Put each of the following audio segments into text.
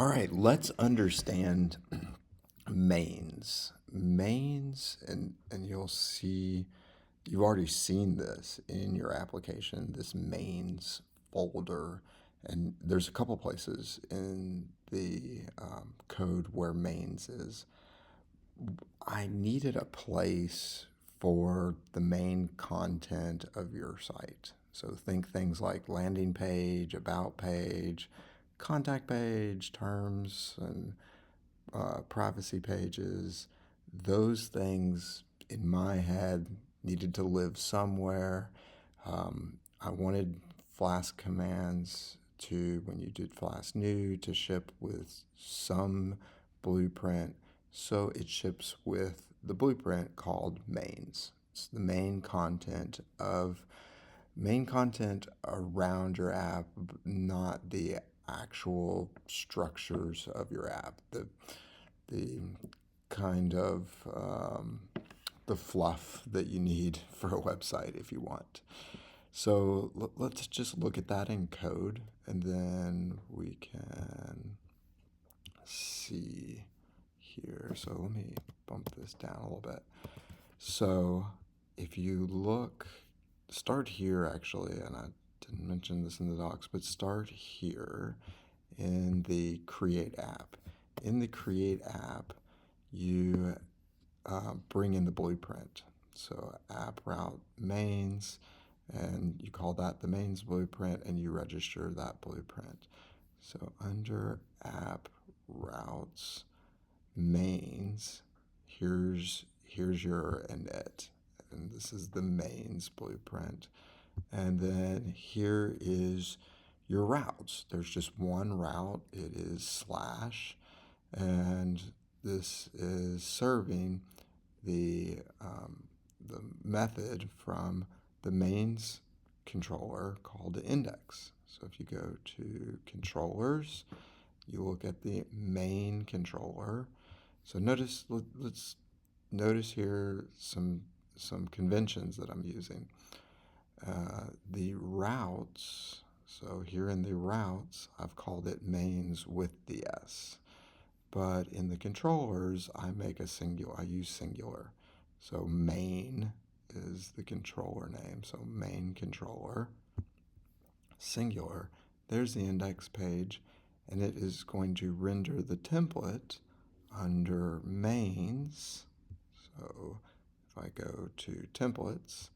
All right, let's understand mains. Mains, and you'll see, you've already seen this in your application, this mains folder. And there's a couple places in the code where mains is. I needed a place for the main content of your site. So think things like landing page, about page, contact page, terms, and privacy pages. Those things in my head needed to live somewhere. I wanted Flask Commands to, when you did Flask new, to ship with some blueprint. So it ships with the blueprint called mains. It's the main content around your app, not the actual structures of your app. The kind of the fluff that you need for a website if you want. So let's just look at that in code, and then we can see here. So let me bump this down a little bit. So if you look, start here actually, and I didn't mention this in the docs, but start here in the create app. In the create app, you bring in the blueprint. So app route mains, and you call that the mains blueprint, and you register that blueprint. So under app routes mains, here's your init, and this is the mains blueprint. And then here is your routes. There's just one route. It is /, and this is serving the method from the mains controller called the index. So if you go to controllers, you look at the main controller. So let's notice here some conventions that I'm using. The routes, so here in the routes, I've called it mains with the S. But in the controllers, I use singular. So main is the controller name. So main controller, singular. There's the index page, and it is going to render the template under mains. So if I go to templates,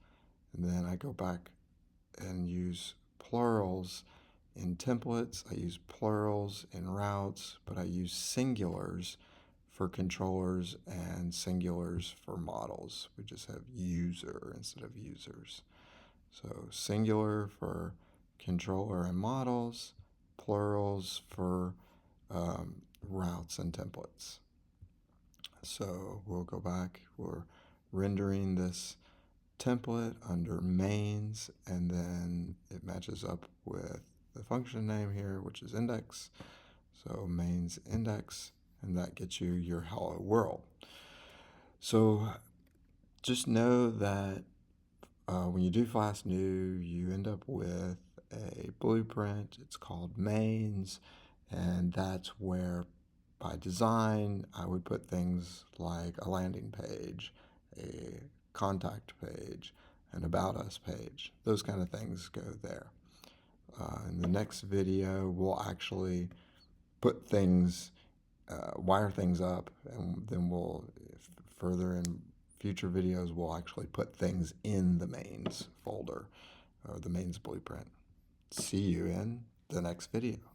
and then I go back and use plurals in templates, I use plurals in routes, but I use singulars for controllers and singulars for models. We just have user instead of users. So singular for controller and models, plurals for routes and templates. So we'll go back, we're rendering this template under mains, and then it matches up with the function name here, which is index. So mains index, and that gets you your hello world. So just know that when you do Flask new, you end up with a blueprint. It's called mains, and that's where by design I would put things like a landing page, a contact page, an about us page. Those kind of things go there. In the next video, we'll actually put things, wire things up, and then we'll further in future videos, we'll actually put things in the mains folder or the mains blueprint. See you in the next video.